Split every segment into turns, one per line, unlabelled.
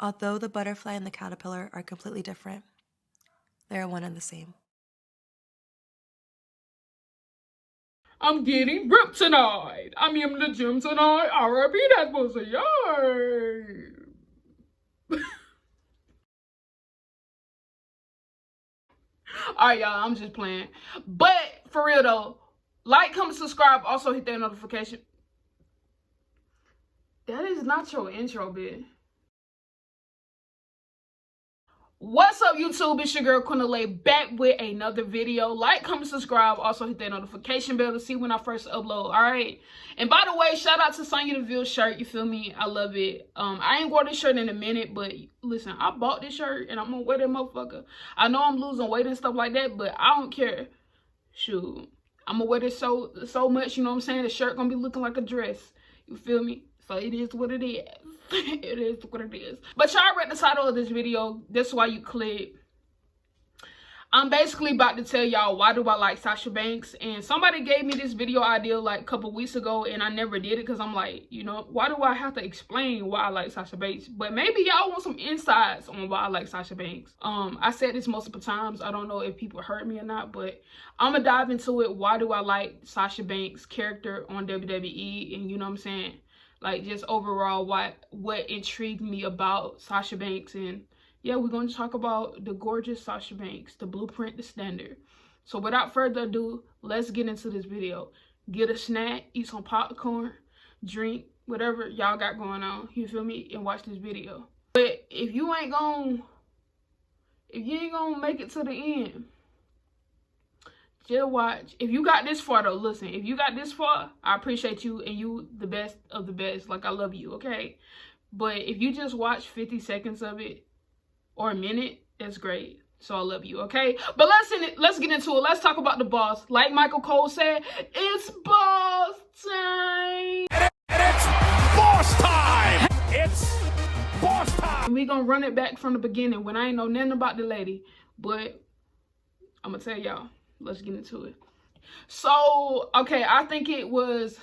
Although the butterfly and the caterpillar are completely different, they are one and the same.
I'm getting ripped tonight. I'm in the gym tonight. R.I.P. that pussy. Yay. Alright, y'all. I'm just playing. But for real though, like, comment, subscribe. Also hit that notification. That is not your intro, bitch. What's up, YouTube? It's your girl Quindelay back with another video. Like, comment, subscribe. Also hit that notification bell to see when I first upload. All right. And by the way, shout out to Sonya Deville shirt. You feel me? I love it. I ain't wore this shirt in a minute, but listen, I bought this shirt and I'm gonna wear that motherfucker. I know I'm losing weight and stuff like that, but I don't care. Shoot, I'm gonna wear this so much. You know what I'm saying? The shirt gonna be looking like a dress. You feel me? So it is what it is. It is what it is. But y'all read the title of this video. That's why you click. I'm basically about to tell y'all why do I like Sasha Banks. And somebody gave me this video idea like a couple weeks ago, and I never did it because I'm like, you know, why do I have to explain why I like Sasha Banks? But maybe y'all want some insights on why I like Sasha Banks. I said this multiple times. I don't know if people heard me or not, but I'm gonna dive into it. Why do I like Sasha Banks' character on WWE? And you know what I'm saying? Like, just overall, what intrigued me about Sasha Banks. And yeah, we're going to talk about the gorgeous Sasha Banks, the blueprint, the standard. So without further ado, let's get into this video. Get a snack, eat some popcorn, drink, whatever y'all got going on, you feel me, and watch this video. But if you ain't gonna make it to the end, just watch. If you got this far though, listen, if you got this far, I appreciate you, and you the best of the best. Like, I love you, okay? But if you just watch 50 seconds of it or a minute, that's great. So I love you, okay? But let's get into it. Let's talk about the boss. Like Michael Cole said, it's boss time.
And it's boss time. It's boss time.
We gonna run it back from the beginning when I ain't know nothing about the lady. But I'm gonna tell y'all. Let's get into it. So, okay, I think it was,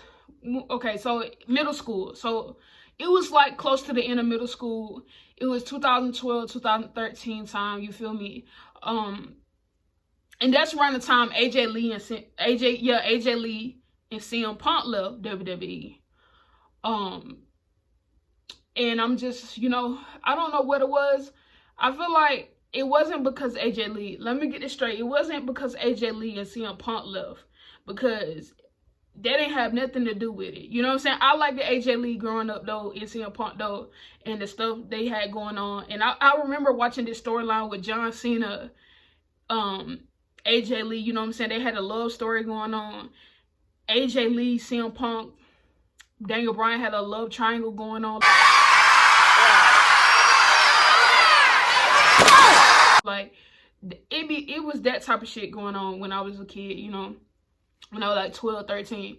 okay, so middle school. So it was like close to the end of middle school. It was 2012, 2013 time, you feel me? And that's around the time AJ Lee and CM Punk left WWE. And I'm just, you know, I don't know what it was. I feel like it wasn't because AJ Lee. Let me get this straight. It wasn't because AJ Lee and CM Punk left. Because they didn't have nothing to do with it. You know what I'm saying? I like the AJ Lee growing up, though, and CM Punk, though, and the stuff they had going on. And I remember watching this storyline with John Cena, AJ Lee, you know what I'm saying? They had a love story going on. AJ Lee, CM Punk, Daniel Bryan had a love triangle going on. Like, it was that type of shit going on when I was a kid, you know, when I was like 12, 13.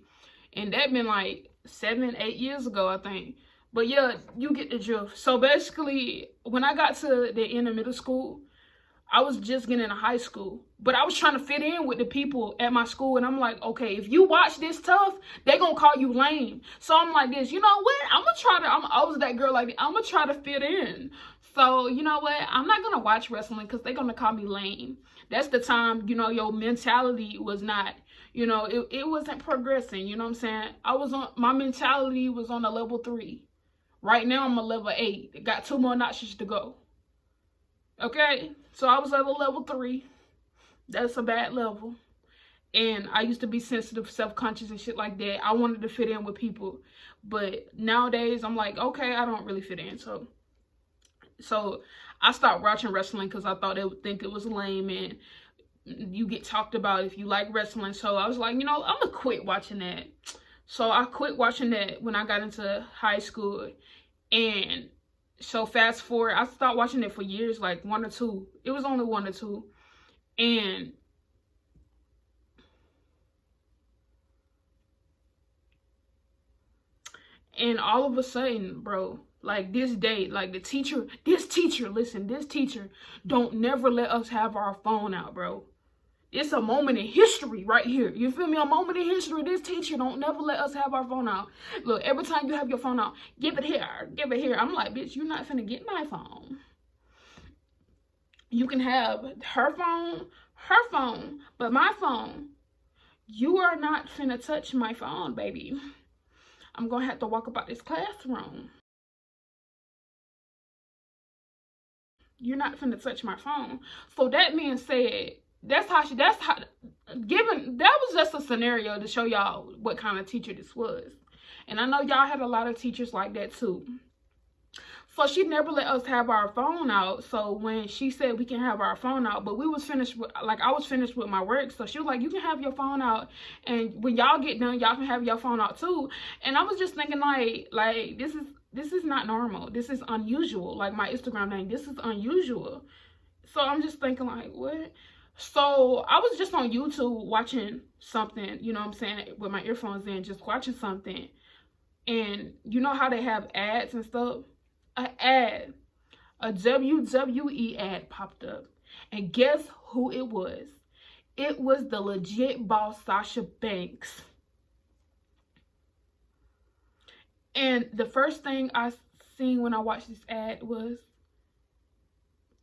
And that been like 7, 8 years ago, I think. But yeah, you get the drift. So basically, when I got to the end of middle school, I was just getting into high school. But I was trying to fit in with the people at my school. And I'm like, okay, if you watch this tough, they gonna call you lame. So I'm like this, you know what? I was that girl like, I'm gonna try to fit in. So, you know what? I'm not going to watch wrestling because they're going to call me lame. That's the time, you know, your mentality was not, you know, it wasn't progressing. You know what I'm saying? My mentality was on a level 3. Right now, I'm a level 8. Got 2 more notches to go. Okay? So I was at a level 3. That's a bad level. And I used to be sensitive, self-conscious and shit like that. I wanted to fit in with people. But nowadays, I'm like, okay, I don't really fit in. So I stopped watching wrestling because I thought they would think it was lame and you get talked about if you like wrestling. So I was like, you know, I'm going to quit watching that. So I quit watching that when I got into high school. And so fast forward, I stopped watching it for years, like 1 or 2. It was only 1 or 2. And all of a sudden, bro, like this teacher don't never let us have our phone out, bro. It's a moment in history right here. You feel me? A moment in history. This teacher don't never let us have our phone out. Look, every time you have your phone out, give it here, give it here. I'm like, bitch, you're not finna get my phone. You can have her phone, but my phone, you are not finna touch my phone, baby. I'm gonna have to walk about this classroom. You're not finna touch my phone. So that being said, that was just a scenario to show y'all what kind of teacher this was. And I know y'all had a lot of teachers like that too. So she never let us have our phone out. So when she said we can have our phone out, but we was finished with, like, I was finished with my work. So she was like, you can have your phone out, and when y'all get done, y'all can have your phone out too. And I was just thinking, like this is not normal. This is unusual. Like my Instagram name, this is unusual. So I'm just thinking, like, what? So I was just on YouTube watching something, you know what I'm saying, with my earphones in, just watching something. And you know how they have ads and stuff? A WWE ad popped up. And guess who it was? It was the legit boss, Sasha Banks. And the first thing I seen when I watched this ad was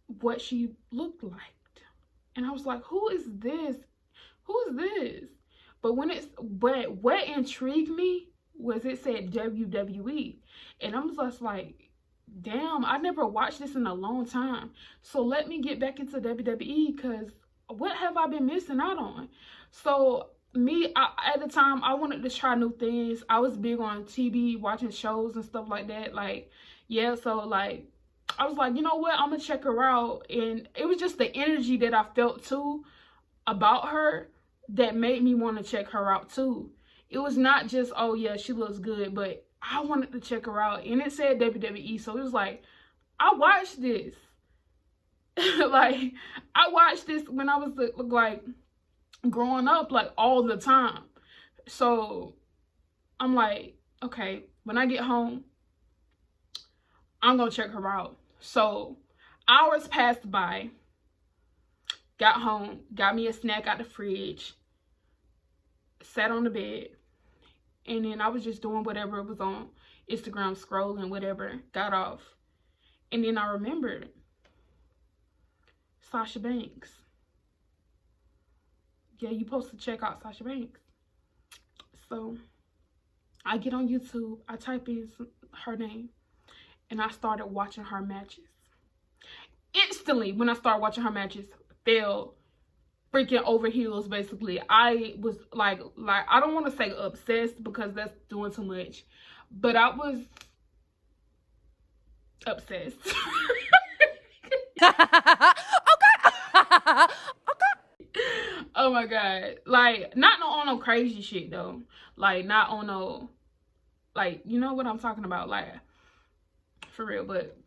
what she looked like. And I was like, who is this? Who is this? But what intrigued me was it said WWE. And I was just like, damn, I never watched this in a long time. So let me get back into WWE, because what have I been missing out on? So at the time, I wanted to try new things. I was big on TV, watching shows and stuff like that. Like, yeah, so like, I was like, you know what, I'm gonna check her out. And it was just the energy that I felt too about her that made me want to check her out too. It was not just, oh yeah, she looks good, but I wanted to check her out. And it said WWE, so it was like, I watched this. Like, I watched this when I was like growing up, like all the time. So I'm like, okay, when I get home, I'm gonna check her out. So hours passed by, got home, got me a snack out the fridge, sat on the bed, and then I was just doing whatever was on Instagram, scrolling, whatever, got off. And then I remembered Sasha Banks. Yeah, you supposed to check out Sasha Banks. So I get on YouTube, I type in her name, and I started watching her matches. Instantly, when I started watching her matches, fell freaking over heels, basically. I was like I don't want to say obsessed, because that's doing too much, but I was obsessed.
Okay.
Oh my god. Like, not on no crazy shit though. Like, not on no, like, you know what I'm talking about, like, for real. But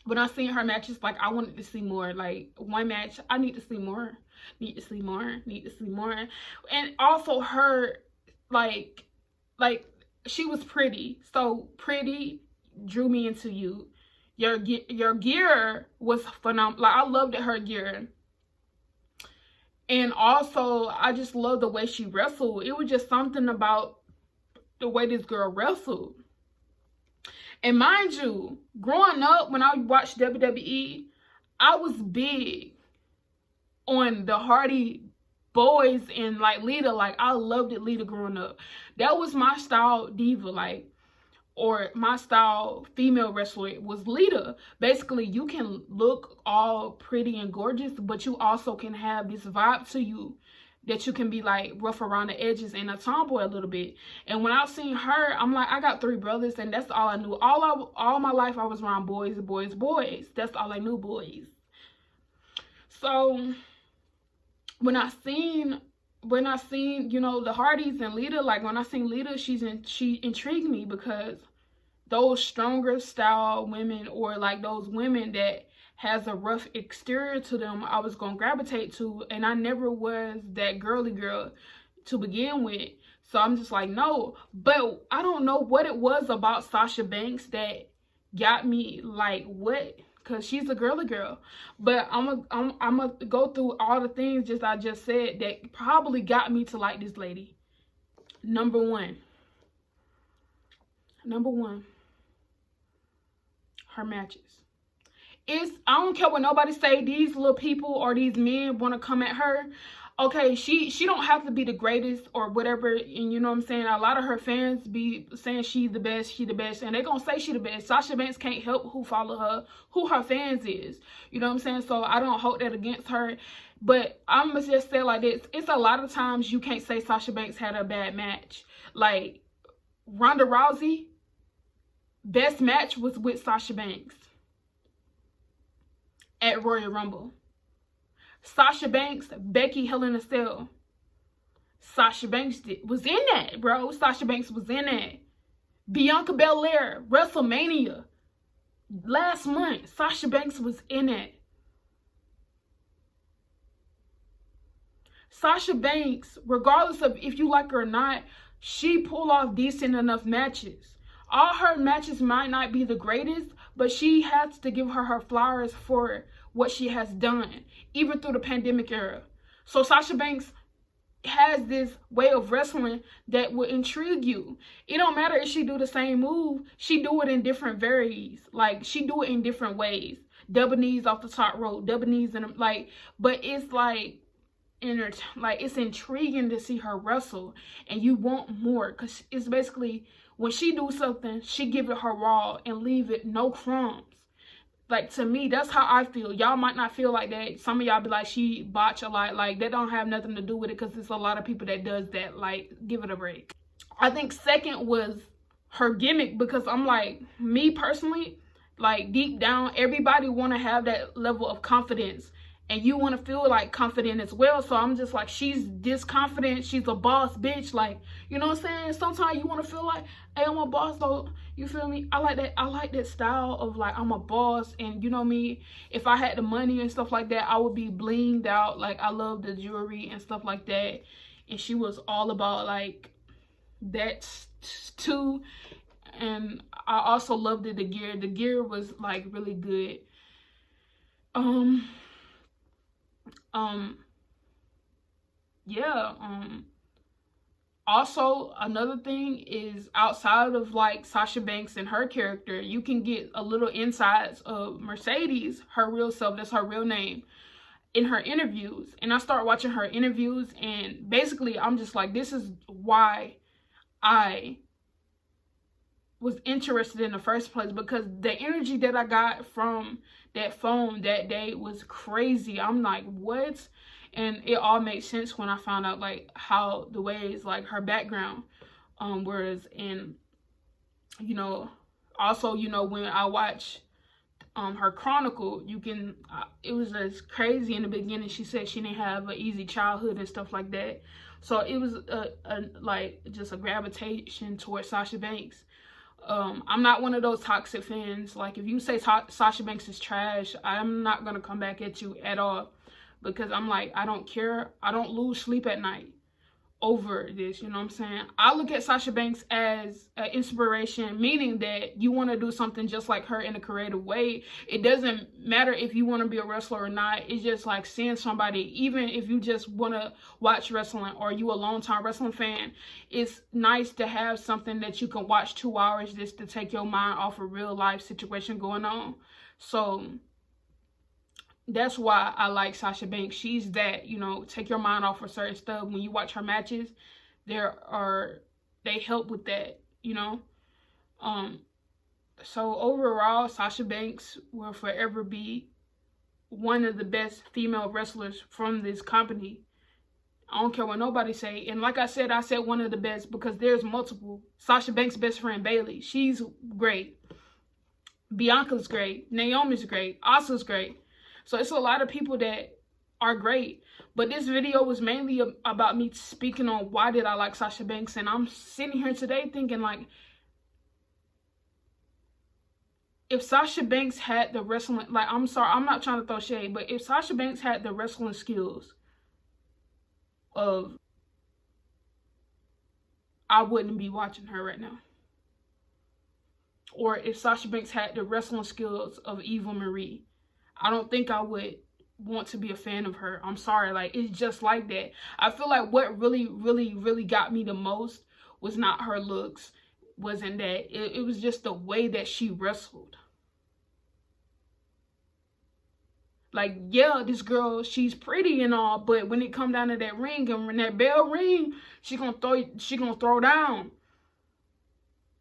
when I seen her matches, like, I wanted to see more. Like, one match, I need to see more. Need to see more. And also her, like she was pretty. So pretty drew me into you. Your gear was phenomenal. Like, I loved her gear. And also, I just love the way she wrestled. It was just something about the way this girl wrestled. And mind you, growing up, when I watched WWE, I was big on the Hardy Boys and like Lita. Like, I loved it, Lita, growing up. That was my style diva, like, or my style female wrestler was Lita. Basically, you can look all pretty and gorgeous, but you also can have this vibe to you that you can be like rough around the edges and a tomboy a little bit. And when I seen her, I'm like, I got 3 brothers, and that's all I knew. All my life I was around boys. That's all I knew, boys. So when I seen, you know, the Hardys and Lita, like, when I seen Lita, she intrigued me, because those stronger style women, or like those women that has a rough exterior to them, I was gonna gravitate to. And I never was that girly girl to begin with, so I'm just like, no. But I don't know what it was about Sasha Banks that got me like, what because she's a girly girl. But I'm gonna go through all the things I just said that probably got me to like this lady. Number one, her matches. I don't care what nobody say, these little people or these men want to come at her. Okay, she don't have to be the greatest or whatever, and you know what I'm saying? A lot of her fans be saying she's the best, and they're gonna say she the best. Sasha Banks can't help who follow her, who her fans is. You know what I'm saying? So I don't hold that against her. But I'm gonna just say like this, it's a lot of times you can't say Sasha Banks had a bad match. Like Ronda Rousey, best match was with Sasha Banks at Royal Rumble. Sasha Banks, Becky, Hell in a Cell. Sasha Banks was in that, bro. Sasha Banks was in that. Bianca Belair, WrestleMania. Last month, Sasha Banks was in it. Sasha Banks, regardless of if you like her or not, she pulled off decent enough matches. All her matches might not be the greatest, but she has to give her flowers for what she has done, even through the pandemic era. So Sasha Banks has this way of wrestling that will intrigue you. It don't matter if she do the same move, she do it in different varies. Like, she do it in different ways. Double knees off the top rope, double knees in like, but it's like, it's intriguing to see her wrestle, and you want more, because it's basically when she do something, she give it her raw and leave it no crumbs. Like, to me, that's how I feel. Y'all might not feel like that. Some of y'all be like, she botch a lot. Like, that don't have nothing to do with it, because there's a lot of people that does that. Like, give it a break. I think second was her gimmick, because I'm like, me personally, like, deep down, everybody want to have that level of confidence, and you want to feel like confident as well. So I'm just like, she's this confident, she's a boss bitch. Like, you know what I'm saying? Sometimes you want to feel like, hey, I'm a boss though. You feel me? I like that style of like, I'm a boss, and you know me, if I had the money and stuff like that, I would be blinged out. Like, I love the jewelry and stuff like that, and she was all about like that too. And I also loved the gear. The gear was like really good. Also, another thing is, outside of like Sasha Banks and her character, you can get a little insights of Mercedes, her real self, that's her real name, in her interviews. And I start watching her interviews, and basically I'm just like, this is why I was interested in the first place, because the energy that I got from that phone that day was crazy. I'm like, what? And it all made sense when I found out like how the ways like her background was. And you know, also, you know, when I watch her chronicle, you can it was just crazy in the beginning. She said she didn't have an easy childhood and stuff like that, so it was like just a gravitation towards Sasha Banks. I'm not one of those toxic fans. Like, if you say Sasha Banks is trash, I'm not gonna come back at you at all, because I'm like, I don't care. I don't lose sleep at night over this, you know what I'm saying? I look at Sasha Banks as an inspiration, meaning that you want to do something just like her in a creative way. It doesn't matter if you want to be a wrestler or not. It's just like seeing somebody, even if you just want to watch wrestling or you a long-time wrestling fan, it's nice to have something that you can watch 2 hours just to take your mind off a real life situation going on. So that's why I like Sasha Banks. She's that, you know, take your mind off of certain stuff. When you watch her matches, they help with that, you know. So overall, Sasha Banks will forever be one of the best female wrestlers from this company. I don't care what nobody say. And like I said one of the best because there's multiple. Sasha Banks' best friend, Bailey, she's great. Bianca's great. Naomi's great. Asuka's great. So it's a lot of people that are great. But this video was mainly about me speaking on why did I like Sasha Banks. And I'm sitting here today thinking, like, if Sasha Banks had the wrestling, like, I'm sorry, I'm not trying to throw shade, but if Sasha Banks had the wrestling skills of, I wouldn't be watching her right now. or if Sasha Banks had the wrestling skills of Eva Marie, I don't think I would want to be a fan of her. I'm sorry, like, it's just like that. I feel like what really got me the most was not her looks, wasn't that. It was just the way that she wrestled. Like, yeah, this girl, she's pretty and all, but when it come down to that ring and when that bell ring, she gonna throw down.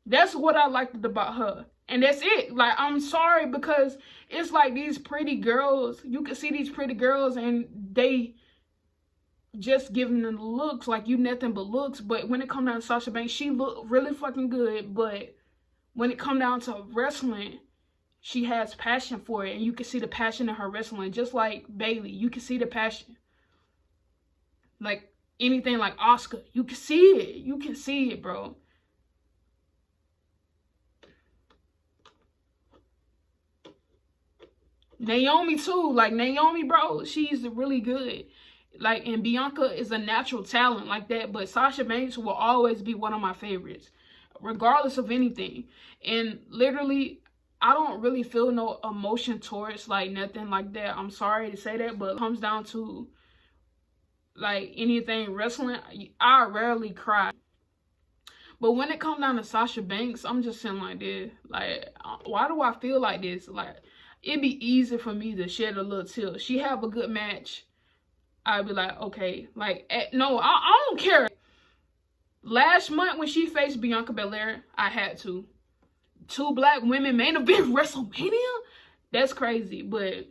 That's what I liked about her. And that's it. Like, I'm sorry, because it's like these pretty girls, you can see these pretty girls and they just giving them looks, like you nothing but looks. But when it come down to Sasha Banks, she looked really fucking good. But when it come down to wrestling, she has passion for it. And you can see the passion in her wrestling. Just like Bayley, you can see the passion. Like anything like Asuka, you can see it. You can see it, bro. Naomi too, like Naomi, bro, she's really good. Like, and Bianca is a natural talent like that, but Sasha Banks will always be one of my favorites, regardless of anything. And literally, I don't really feel no emotion towards like nothing like that. I'm sorry to say that, but it comes down to like anything wrestling, I rarely cry. But when it comes down to Sasha Banks, I'm just saying like this, like, why do I feel like this? Like, it'd be easy for me to shed a little tear. She have a good match, I'd be like, okay. Like, no, I don't care. Last month when she faced Bianca Belair, I had to. 2 black women main event WrestleMania? That's crazy, but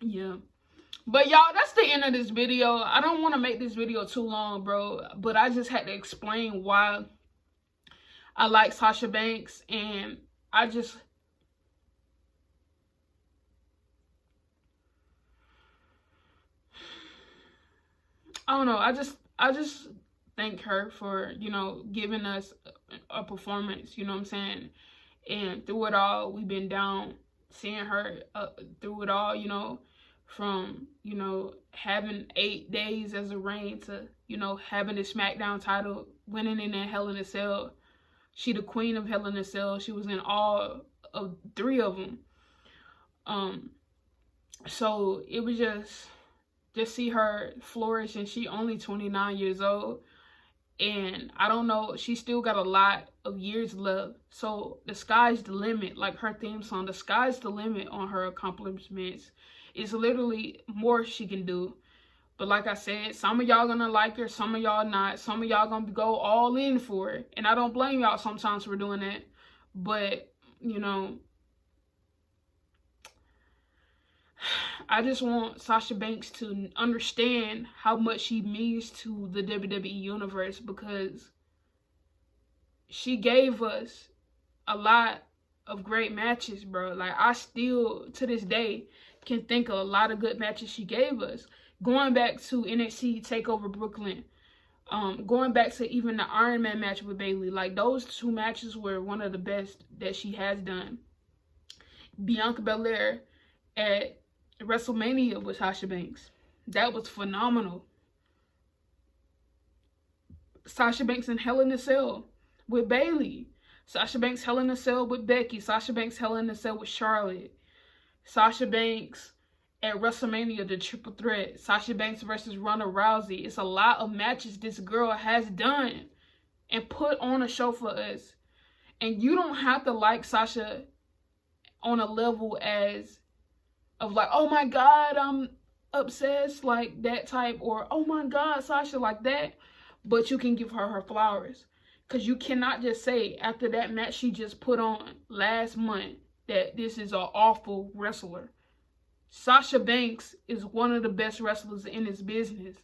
yeah. But y'all, that's the end of this video. I don't want to make this video too long, bro, but I just had to explain why I like Sasha Banks, and I don't know. I just thank her for, you know, giving us a performance, you know what I'm saying? And through it all, we've been down, seeing her through it all, you know, from, you know, having 8 days as a reign to, you know, having the SmackDown title, winning in that Hell in a Cell. She the queen of Hell in a Cell. She was in all of 3 of them. So it was just see her flourish, and she only 29 years old. And I don't know, she still got a lot of years left. So the sky's the limit, like her theme song, the sky's the limit on her accomplishments. It's literally more she can do. But like I said, some of y'all gonna like her, some of y'all not. Some of y'all gonna go all in for it. And I don't blame y'all sometimes for doing that. But, you know, I just want Sasha Banks to understand how much she means to the WWE universe, because she gave us a lot of great matches, bro. Like, I still, to this day, can think of a lot of good matches she gave us. Going back to NXT TakeOver Brooklyn, going back to even the Iron Man match with Bayley, like, those 2 matches were one of the best that she has done. Bianca Belair at WrestleMania with Sasha Banks, that was phenomenal. Sasha Banks in Hell in a Cell with Bayley. Sasha Banks Hell in a Cell with Becky. Sasha Banks Hell in a Cell with Charlotte. Sasha Banks at WrestleMania, the triple threat. Sasha Banks versus Ronda Rousey. It's a lot of matches this girl has done and put on a show for us. And you don't have to like Sasha on a level of like, oh my God, I'm obsessed, like that type, or oh my God, Sasha, like that. But you can give her her flowers, because you cannot just say after that match she just put on last month that this is an awful wrestler. Sasha Banks is one of the best wrestlers in this business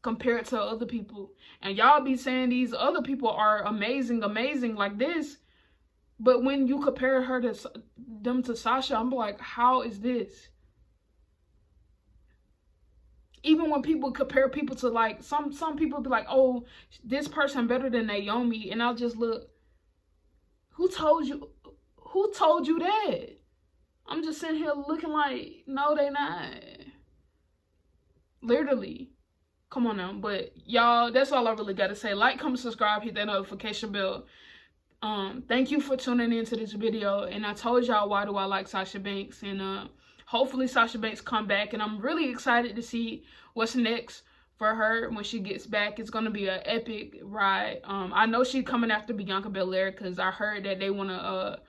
compared to other people. And y'all be saying these other people are amazing like this, but when you compare her to them to Sasha, I'm like, how is this? Even when people compare people to, like, some people be like, oh, this person better than Naomi, and I'll just look, who told you that? I'm just sitting here looking like, no, they not. Literally. Come on now. But y'all, that's all I really got to say. Like, comment, subscribe, hit that notification bell. Thank you for tuning into this video. And I told y'all why do I like Sasha Banks, and hopefully Sasha Banks come back, and I'm really excited to see what's next for her when she gets back. It's gonna be an epic ride. I know she's coming after Bianca Belair, because I heard that they want to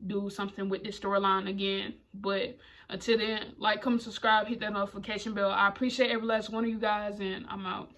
do something with this storyline again. But until then, like, comment, subscribe, hit that notification bell. I appreciate every last one of you guys, and I'm out.